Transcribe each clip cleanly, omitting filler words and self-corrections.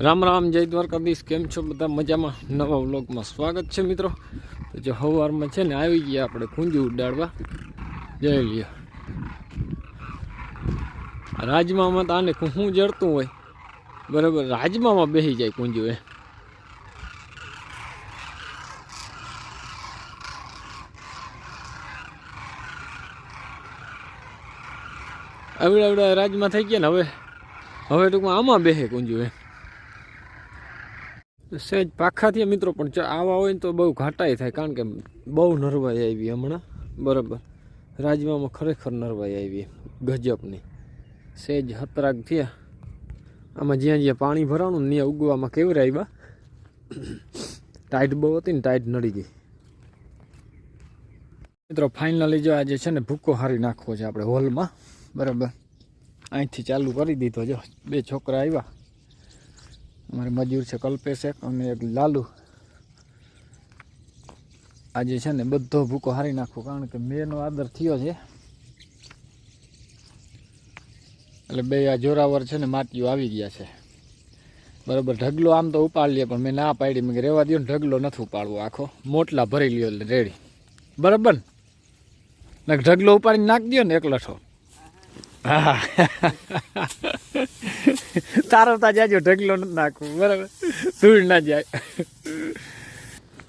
રામ રામ, જય દ્વારકાધીશ. કેમ છો બધા? મજામાં? નવા વ્લોગમાં સ્વાગત છે મિત્રો. તો જો સવારમાં છે ને આવી ગયા આપણે કુંજી ઉડાડવા. જઈ લ્યો રાજમામાં તો આને હું જડતું હોય બરાબર, રાજમામાં બેસી જાય કુંજી હોય. આવડા આવડા રાજમાં થઈ ગયા ને હવે ટૂંકમાં આમાં બેસે કુંજી હોય. સહેજ પાખાથી મિત્રો, પણ આવા હોય ને તો બહુ ઘાટાઈ થાય, કારણ કે બહુ નરવાઈ આવી હમણાં બરાબર. રાજમામાં ખરેખર નરવાઈ આવી ગજબની. સહેજ હતરાગ થયા આમાં, જ્યાં જ્યાં પાણી ભરાણું ને ત્યાં ઉગવામાં કેવરા આવ્યા. ટાઈટ બહુ હતી ને, ટાઈટ નડી ગઈ મિત્રો. ફાઇનલી જો આજે છે ને ભૂકો હારી નાખવો છે આપણે હોલમાં બરાબર. અહીંથી ચાલુ કરી દીધો. જો બે છોકરા આવ્યા, અમારે મજૂર છે કલ્પેશ અને એક લાલુ. આજે છે ને બધો ભૂકો હારી નાખવો, કારણ કે મેનો આદર થયો છે એટલે બે આ જોરાવર છે ને માટીઓ આવી ગયા છે બરાબર. ઢગલો આમ તો ઉપાડ લે, પણ મેં ના પાડી. મેં રહેવા દો ને, ઢગલો નથી ઉપાડવો, આખો મોટલા ભરી લ્યો એટલે રેડી બરાબર ને. ઢગલો ઉપાડીને નાખી દો ને એકલઠો. હા તારો તા જાજો, ઢગલો નથી નાખવું બરાબર, ધૂળ ના જાય.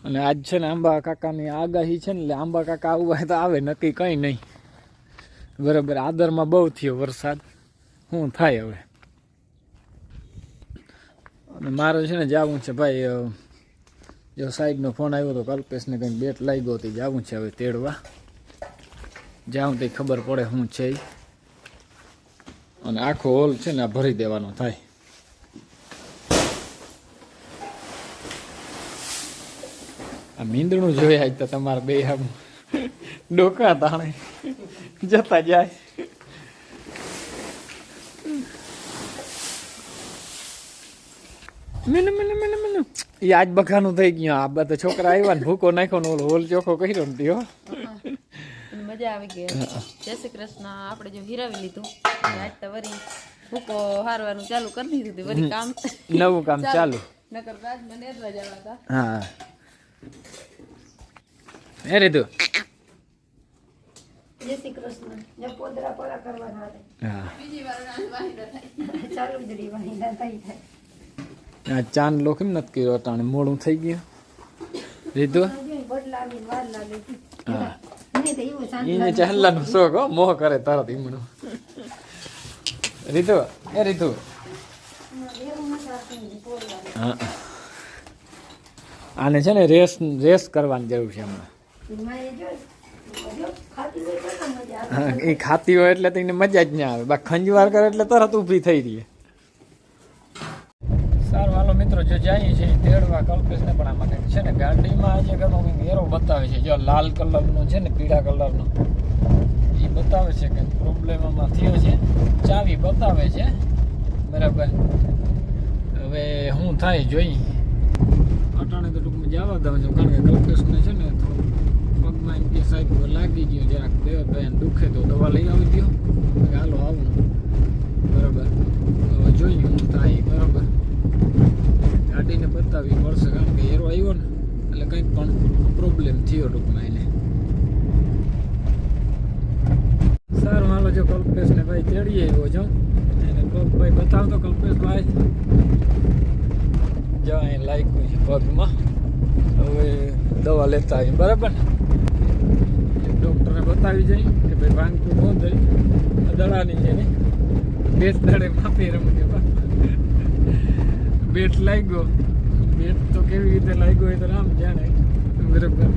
અને આજ છે ને આંબા કાકાની આગાહી છે ને, એટલે આંબા કાકા આવવા તો આવે, નક્કી કંઈ નહીં બરાબર. આદરમાં બહુ થયો વરસાદ, શું થાય હવે. અને મારે છે ને જવું છે ભાઈ, જો સાહેબનો ફોન આવ્યો તો કલ્પેશને કંઈક બેટ લાગ્યો હતી, જવું છે હવે તેડવા. જાઉં તો ખબર પડે શું છે. અને આખો હોલ છે ને આ ભરી દેવાનો થાય. આ મીંદણું જોયા તો તમારે બે આમ ડોકા તાણે જતા જાય. એ આજ બખાનું થઈ ગયું. આ બધા છોકરા આવ્યા ને ભૂકો નાખ્યો ને ઓલો હોલ ચોખ્ખો કર્યો ને ત્યો મજા આવી ગઈ. જય શ્રી કૃષ્ણ. આપણે જો હિરાવી લીધું, આજ તો વરી ભૂકો હારવાનું ચાલુ કરી દીધું. વરી કામ નવું કામ ચાલુ. નકર રાત મને જ જવા હતા. હા એ રીતું. જય શ્રી કૃષ્ણ. જે પોદરા પોળા કરવાના હતા. હા બીજી વાર વાહિદા થાય. ચાલુ જ રહી વાહિદા થઈ થાય. આ ચાંદ લો કેમ નથી કર્યો? અટાણે મોડું થઈ ગયું રીતું. બદલાવી વાર લાગે છે. હા મને તો એવું શાંતિ એને ચાહલાનો શોખ હો, મોહ કરે તરત ઈમણો. રીતુ એ રીતુ. હા આને છે ને રેસ કરવાની જરૂર છે હમણાં. હા એ ખાતી હોય એટલે તો એને મજા જ ના આવે. બા ખંજવાર કરે એટલે તરત ઊભી થઈ રહી. સારું હાલો મિત્રો, જો જઈએ છીએ તેડવા કલ્પેશને, પણ આમાં કંઈક છે ને ગાડીમાં આજે કંઈક એરો બતાવે છે. જો લાલ કલરનો છે ને પીળા કલરનો એ બતાવે છે કે પ્રોબ્લેમ આમાં થયો છે. ચાવી બતાવે છે બરાબર. હવે શું થાય જોઈ. અટાણે તો ટૂંકમાં જવા દઉં છું, કારણ કે કલ્પેશને છે ને થોડું પગમાં એમ કે સાહેબ લાગી ગયું, જરાક બેન દુખે તો દવા લઈ આવી દો. હાલો આવું બરાબર. હવે જોઈએ શું થાય બરાબર. ગાડીને બતાવવી પડશે, કારણ કે એરો આવ્યો ને એટલે કંઈક પણ પ્રોબ્લેમ થયો ટૂંકમાં એને. સારું હાલો, જો કલ્પેશને ભાઈ તેડી આવ્યો છો એને પગ ભાઈ બતાવતો. કલ્પેશભાઈ જો અહીં લાગ્યું છે પગમાં. હવે દવા લેતા આવી બરાબર ને. ડૉક્ટરને બતાવી જાય કે ભાઈ ભાંગતું ન થાય, દડાની છે ને બેટ દડે માપી રમકે. બેટ લાગ્યો, બેટ તો કેવી રીતે લાગ્યો એ તો રામ જાણે બરાબર.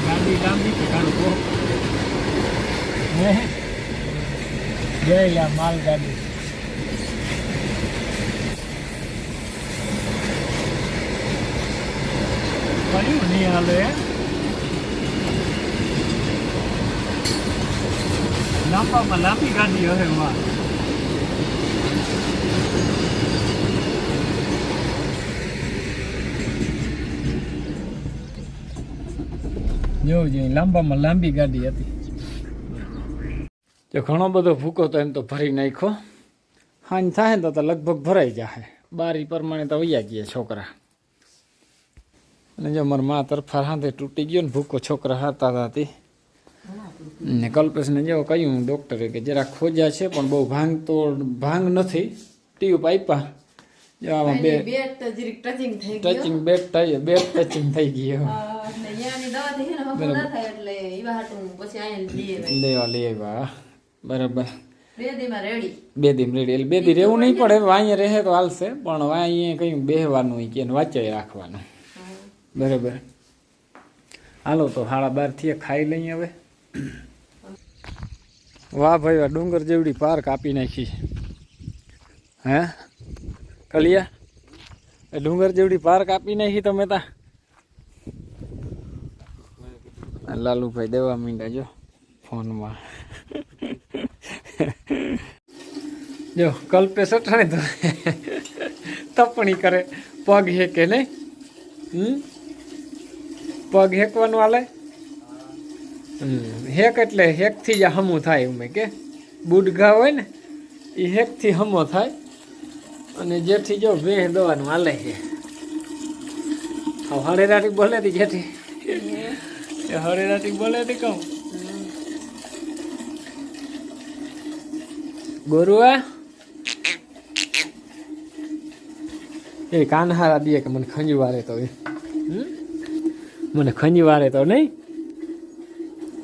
ગાડી લાંબી કે કાઢો જય માલગાડી. પડ્યું નહીં હાલે. લાંબામાં લાંબી ગાડી હવે વાહ જોવું જોઈએ લાંબામાં લાંબી ગાડી હતી જો ઘણો બધો ભૂકો તો એમ તો ભરી નાખ્યો હાંજ થાય ને તો લગભગ ભરાઈ જાય બારી પ્રમાણે તો વૈયા ગયા છોકરા અને જો મારા મા તરફા હાથે તૂટી ગયો ને ભૂકો છોકરા હાતા હતી ને કલ્પેશને જેવો કહ્યું ડૉક્ટરે કે જરા ખોજા છે પણ બહુ ભાંગ નથી ટ્યુબ આપ્યા જો આમાં બે ટચિંગ બેટ ટચિંગ થઈ ગયો લેવા લેવા બરાબર 2 દી રેડી એટલે 2 દી રહેવું નહીં પડે અહીંયા રહે તો હાલશે પણ અહીંયા કઈ બેહવાનું કે વાંચાઈ રાખવાનું બરાબર હાલો તો 12:30 થી ખાઈ લઈએ હવે વાહ ભાઈ વાહ ડુંગર જેવડી પાર કાપી નાખી હે કલિયા એ ડુંગર જેવડી પાર કાપી નાખી તમે તા લાલુભાઈ દેવા માંડ્યા જો ફોનમાં જો કલ્પેશ અટાણે તો તપણી કરે પગ હેકે નહીં પગ હેકવાનું હાલે હેક એટલે હેકથી જ હમું થાય ઉમે કે બુડઘા હોય ને એ હેકથી હમો થાય અને જેથી જો વેહ દવાનું હાલે છે હળેરાટી બોલે હતી જેથી હળેરાટી બોલે હતી કહું ગોરુઆ એ કાનહારા દે કે મને ખંજી વારે તો મને ખંજી વારે તો નહીં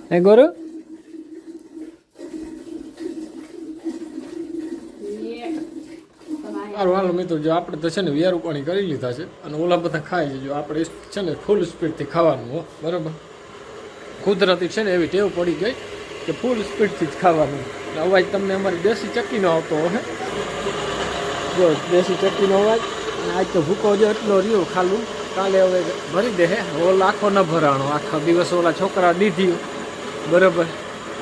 હે ગોરુ સારું હાલો મિત્રો જો આપણે તો છે ને વેરું પાણી કરી લીધા છે અને ઓલા બધા ખાય છે જો આપણે છે ને ફૂલ સ્પીડથી ખાવાનું હો બરાબર કુદરતી છે ને એવી ટેવ પડી ગઈ કે ફૂલ સ્પીડથી જ ખાવાનું અવાજ તમને અમારી દેશી ચક્કીનો આવતો હે જો દેશી ચક્કીનો અવાજ આજ તો ભૂકો જો એટલો રહ્યો ખાલું કાલે હવે ભરી દે હે ઓલા આખો ન ભરાણો આખો દિવસ ઓલા છોકરા દીધી બરાબર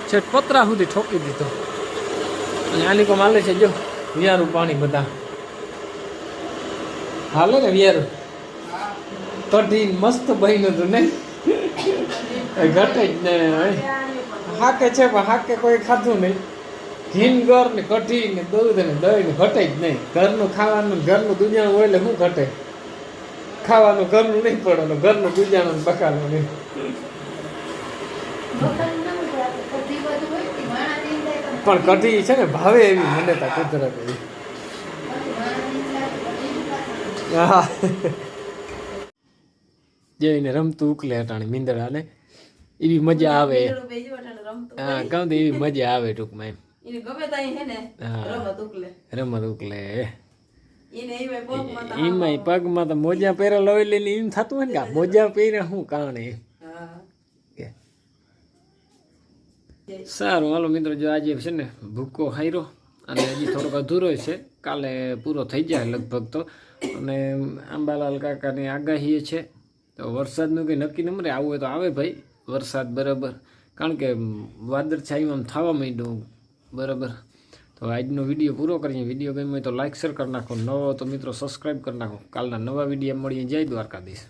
છેક પતરા સુધી ઠોકી દીધો અને આની કોમ હાલે છે જો વિયારું પાણી બધા હાલે ને વિયારું કઢી મસ્ત બન્યું હતું ને ઘટે જ ને હાકે છે પણ હાકે કોઈ ખાધું નહીં હિંગર ને કઢી ને દૂધ ને દહીં ને ઘટે જ નહીં ઘરનું ખાવાનું ઘરનું દુનિયાનું હોય એટલે શું ઘટે ખાવાનું ઘરનું નહીં પડવાનું ઘરનું દુનિયાનું બકાનું નહીં પણ કઢી છે ને ભાવે એવી મને તા કુદરત એવી હા જઈને રમતું ઉકલે અટાણે મીંદડા ને એવી મજા આવે હા કહું તો એવી મજા આવે ટૂંકમાં રમત ઉકલે એમાં પગમાં તો મોજા પહેરેલા હોય એટલે એમ થતું હોય ને કે મોજા પહેરે શું કારણે સારું હાલો મિત્રો જો આજે છે ને ભૂકો હાર્યો અને હજી થોડોક અધૂરો છે કાલે પૂરો થઈ જાય લગભગ તો અને આંબાલાલ કાકાની આગાહી છે તો વરસાદનું કંઈ નક્કી નંબરે આવવું હોય તો આવે ભાઈ વરસાદ બરાબર કારણ કે વાદળછાયું આમ થવા માંડ્યું બરાબર તો આજનો વિડીયો પૂરો કરીએ વિડીયો ગમ્યો હોય તો લાઈક શેર કરી નાખો નવો તો મિત્રો સબસ્ક્રાઈબ કરી નાખો કાલના નવા વિડીયો મળીએ જય દ્વારકાધીશ